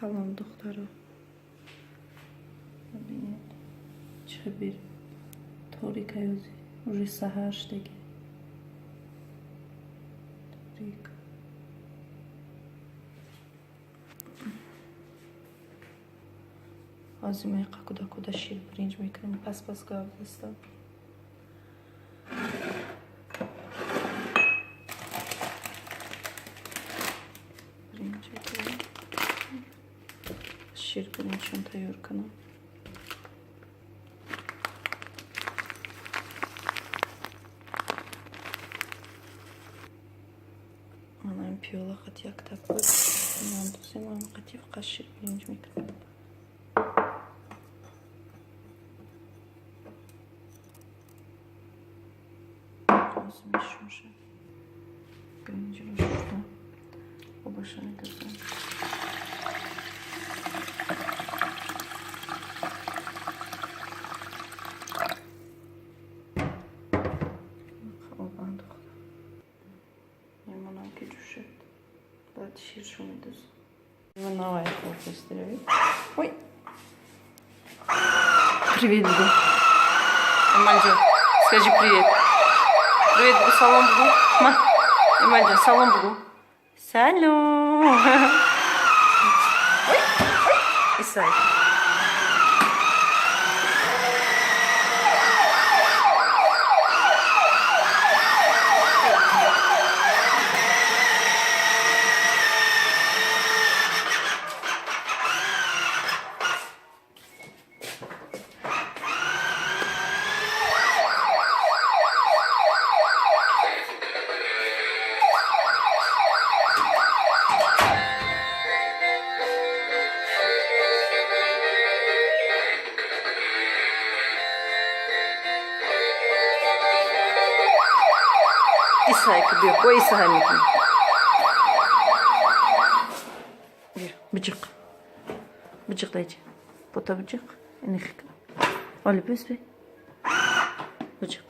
Salom دخترا. ببینید چه bir تاریکه یوزی روی سهر شدگی تاریک آزیمه قاکودا کودا شیر برنج میکنیم پس گاو دستا شیر برنجشون تیار کنم Anam piyola katyak takıp yandırsam ama katif kaşır birinci mikro. Nasıl bir şunşa? Birinci şurada. O başına güzel. Ширше медуза. Давай я Ой. Привет, Бугу. Эмальджан, скажи привет. Привет, Бугу, салом, Бугу. Эмальджан, салом, Бугу. Салом. Ой. Исай. Исай кубе, ой Исай микин. Бычык. Бычык дайчы. Пота бычык. Энехик. Али бөспе. Бычык.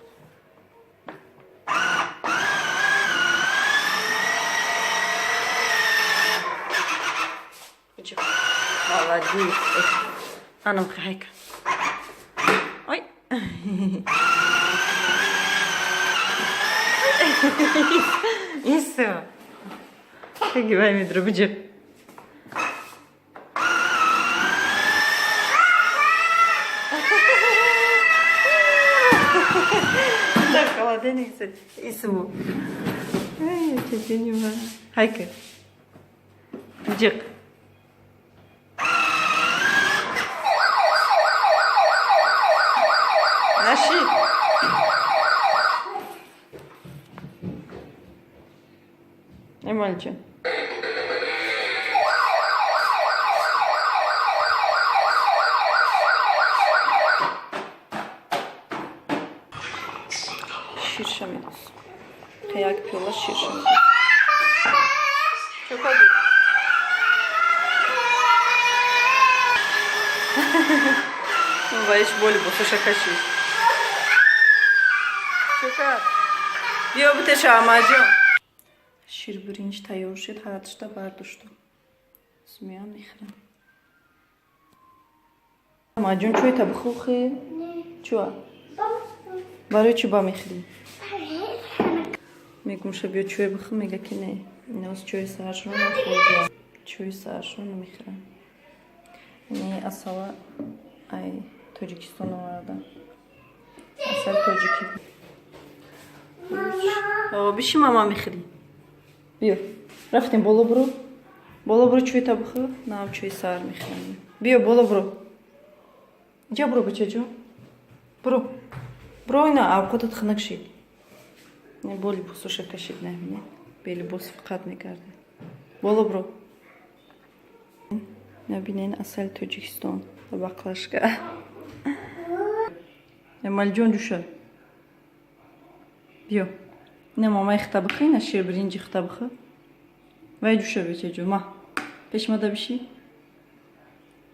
Бычык. Молодец. А ну-ка, хайка. Ой. Isso. Peki vai me drobıcı. Так, холодильник. Isso. Ay, çocuğum var. Hayka. Bıcık. Naşit. Эмальджан. Şirşe meduz. Kayak yapıyorlar şirşe meduz. Çok hadi. Боишь боли, бо слушай, хочу. Çok Diyor bu teşe amacım. Şir birinci tayyor şid haratışta barduştu. Smiyan mihran. Macun çuy tabxu xi. Çuwa. Barı çuba mihri. Мегум шабио чуй бху мега ки не. Нос чуй саршон хобия. Чуй саршон михра. Не асала ай Тоджикистон vardı. Asal Tojiki. О, биши мама михри. Био. Рафтем боло бро чуй табху, нав чуй сар михрам. Био боло бро. Иҷа бро бачаҷо. Бро ина авқотат ханак шид. Не боли бусуша кашид набине. Бели бус фақат мекарде. Боло бро. Набинен асал Тоҷикистон. Бақлашка. Эмальҷон ҷуша. Био. Не мамай хитабхи, на шир биринҷи хитабхи. Вай ҷуша бечаҷо. Ма. Пешмада биши.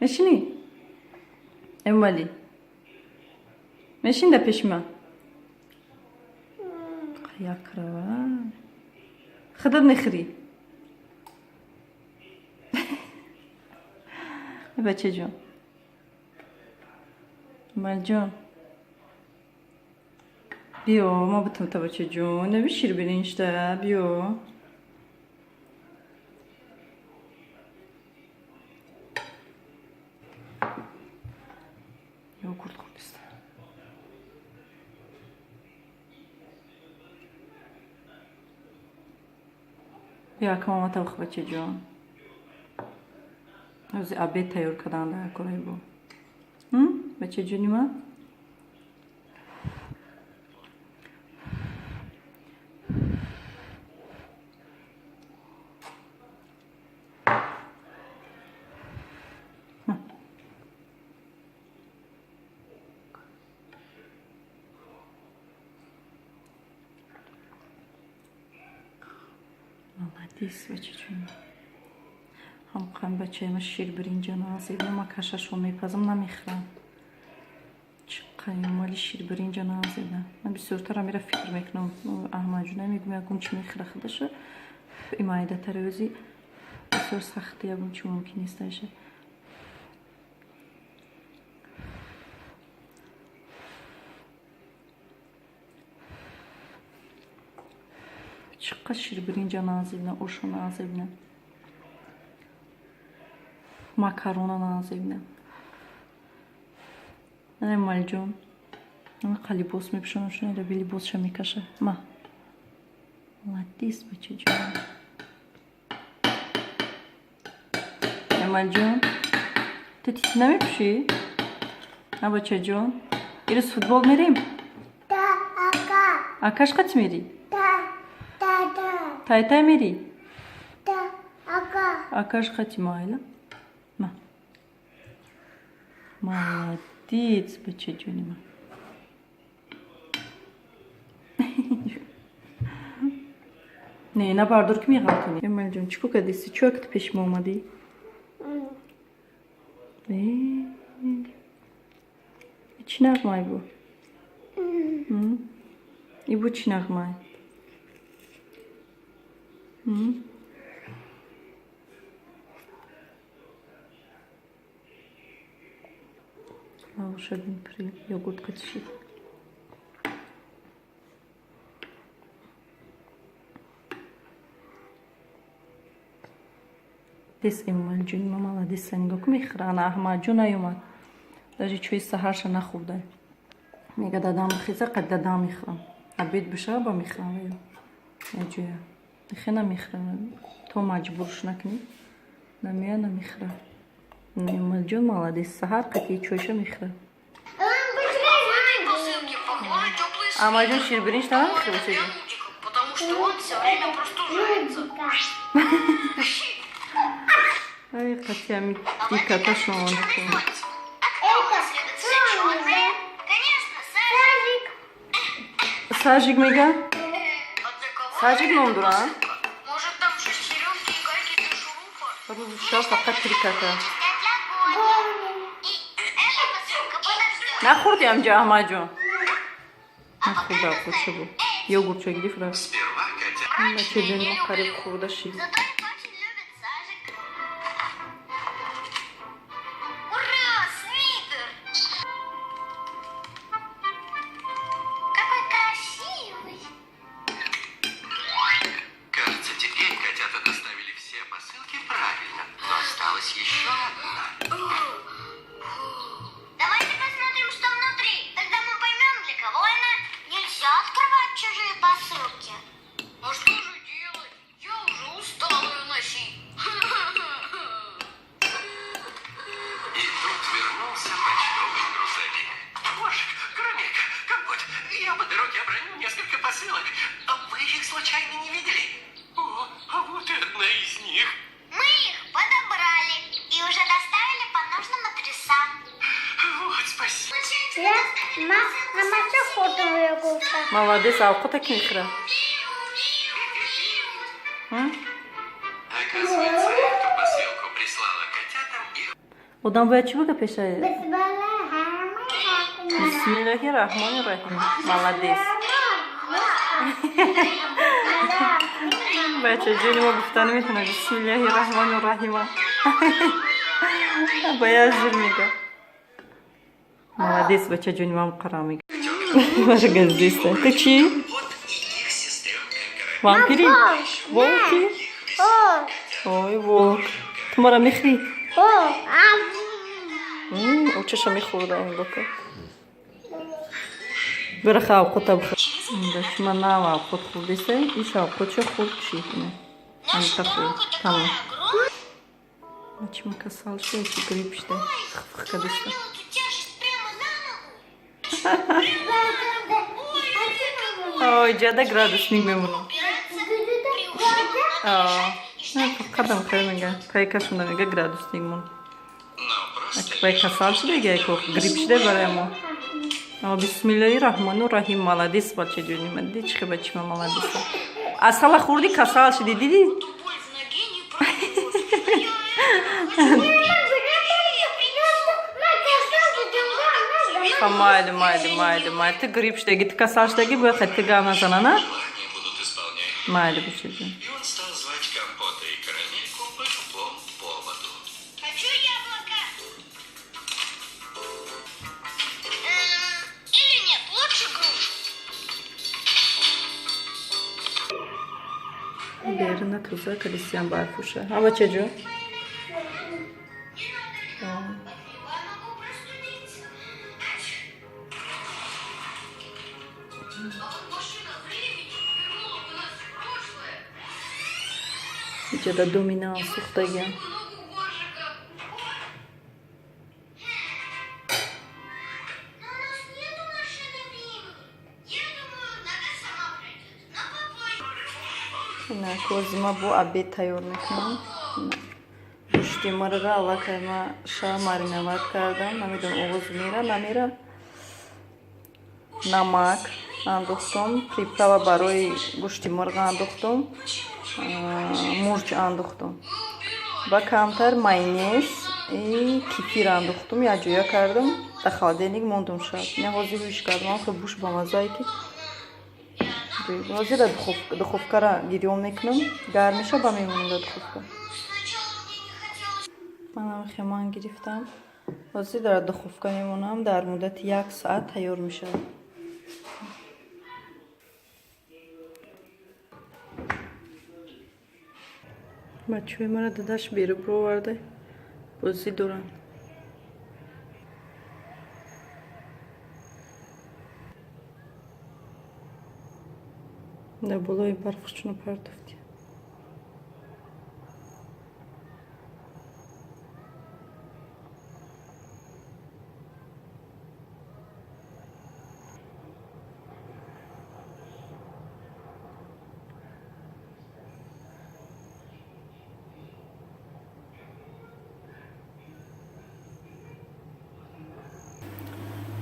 Мешини? Эмали. Мешин да пешма. Якрава. Хидаб нехри. بچه جون مال جون بیا ما بتم تا بچه جون نبی شیر برینجده بیا yoğurt kokusu. بیا که ماما طبخ بچه جون اوزی آبی تیار کردن در کلای با بچه جونی ما молодец بچه جون هم خواهم بچه ما شیر برینج نازیده ما کششو میپزم نمیخورم چقدر مالی شیر برینج نازیده من بسیارتر میره فکر میکنم احمد جون میگم یکم چی میخوره خودشه این مایده تروزی بسیار سختی یکم چی ممکن نیستشه چقدر شیر برینج نازیده اوشو نازیده ماکارونه نازیده نه مال جون من خالی بوس میپشونم شونه رو بیلی بوسش میکشه ما молодец بچه جون مال جون تو تیتی نمیپشی؟ نه بچه جون ایروز فوتبال میریم؟ دا آقا آکاش قط میری؟ دا تای تای میری؟ دا آقا آکاش قطی مایلا ما молодец بچه جونی ما نه باردور که میخواد امال جون چیکو کدیسی چو وقت پیش اومدی چی نغمه بو ای بو چی نغمه волшебный при йогурт катиши دست امال جون ماما دست سنگک میخرن احمد جون نیومد داری چوی سحرش نخورده میگه دادم خیزه قد دادم میخرم عبید بشه با میخرم یا جویا خیلی نمیخرم تو مجبورش نکنی نمیه نمیخرم امال جون مالا دست سحر قطعی چویشه میخرم اما جون شیر برینج там میخره بچه جون потому что он все время простужается. ای قطعی همی دیکتا شما Чем نکنم рисовать? Следовательно, конечно, садик. ساجیک میگه А для кого? ساجیک نمدورن Может, там шестеренки и гайки для шурупа? بابا شا فقط تریکتا Для гони. И эта посылка подождет. نخوردی امجا احمد جون نخورده بچه بو یوگورت چگیدی فرا Сперва Катя بچه جون ما قریب خورده شید Зато их очень любит сажик. Ура, свитер! Какой красивый! Кажется, теперь котята доставили все посылки правильно. Но осталась еще одна. Давайте посмотрим, что внутри. Тогда мы поймем, для кого она. Нельзя открывать чужие посылки. А что же делать? Я уже устала ее носить. И тут вернулся почтовый грузовик. Боже, Громик, компот, я по дороге обронил несколько посылок. А вы их случайно не видели? О, а вот и одна из них. Мы их подобрали и уже доставили по нужным адресам. Вот, спасибо. Я мама что фото йогурта молодец алқота ким михра Оказывается, эту посылку прислала котятам их одам бояд чӣ буга пеша бисмиллахи бисмиллаҳи раҳмони раҳим молодец бача ҷони мо гуфта наметавонад бисмиллаҳи раҳмони раҳима Bayağı zülmüge. Молодец, бача джуни мам карамиг. Марга здесь. Ты чи? Вот и их сестренка Карамелька. Вампири? Волки? О, Ой, волк. Тумара михри. о, Учеша михурда ин бока. Бирха авқот абхо. Даш манава авқот хурдисе. Иша авқот чо хурд шитне. Ани такой. Тамам. Ачма касал что эти гриб что? Хкадиста. Эту тяжесть прямо на ногу. Ой, джада градусник мемуна. Қадам қаймега. Кайкашунда мега градусник мун. Но просто Акбай касал шде гайко гриб шде барамо. Бисмиллаҳир-раҳмонир-раҳим. Молодец бача ҷуни ман. Ди чӣ бача молодец. Асала хурди касал шди диди? Боль в ноге не проходит. Майли. Ты гриб шдеги, ты касал шдеги, бахать ты гавна занана? желания будут исполнять. Майли бача ҷуни. И он стал звать Компота и Карамельку по любому поводу. Хочу яблоко. Или нет, лучше грушу. Берина туза калисиян барфуша. А бача ҷун? Я могу простудиться. А вот машина времени вернула бы нас в прошлое. Ҷада домина сухтагия. Ногу горжика. Но у нас нету машины времени. Я думаю, нога сама пройдет. Но попозже. На козима бо обед тайёр мекунам. Гӯшти марға аллакай ма ша маринават кардам. Намедонам оғоз мера, намера. Намак андохтам. Приправа барои гӯшти марға андохтам. Мурч андохтам. Ва камтар майонез и кефир андохтам. Якҷоя кардам. Дар холодильник мондам шаб. Не ҳозир рӯиш кардам. Алка буш ба маззае ки ҳозир дар духовкара гирён мекунам. Гарм меша ба мемонам дар духовка. Манам хеман гирифтам. Ҳозир дар духовка мемонам. Дар муддати 1 соат тайёр мешавад. бачаҳои мара дадаш беруб оварда бозӣ доранд. дар болои барфчуно партофти.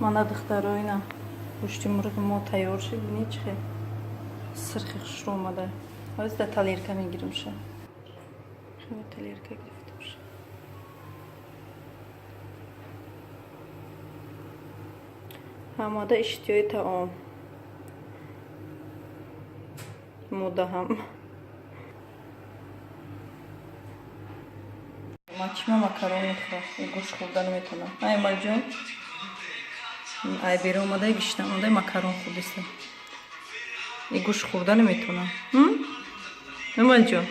мана духтароина гӯшти мурғи мо тайёр шуд. бинед чӣ хел сирхи хушрӯ омада. ҳозир дар талерка мегирам ша. Талерка гирифтам ша. ҳамода иштиёи таом мудаҳам. ман чима макарон мехӯрам. гӯшт хӯрда наметавонам. аймалҷон ай бери омадаи гишта омадаи макарон хӯрдиста. И гӯшт хӯрда наметавонам. аймалҷон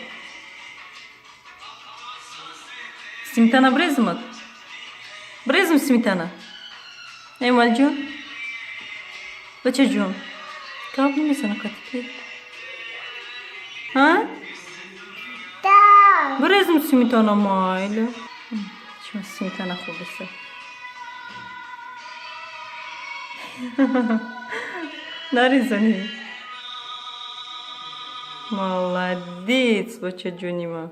сметана брезмад? Брезм сметана? аймалҷон бачаҷон каб намезана катики? да. Брезм сметана майли. Чима сметана хӯрдиста. нарезани. Молодец, бачаҷонима.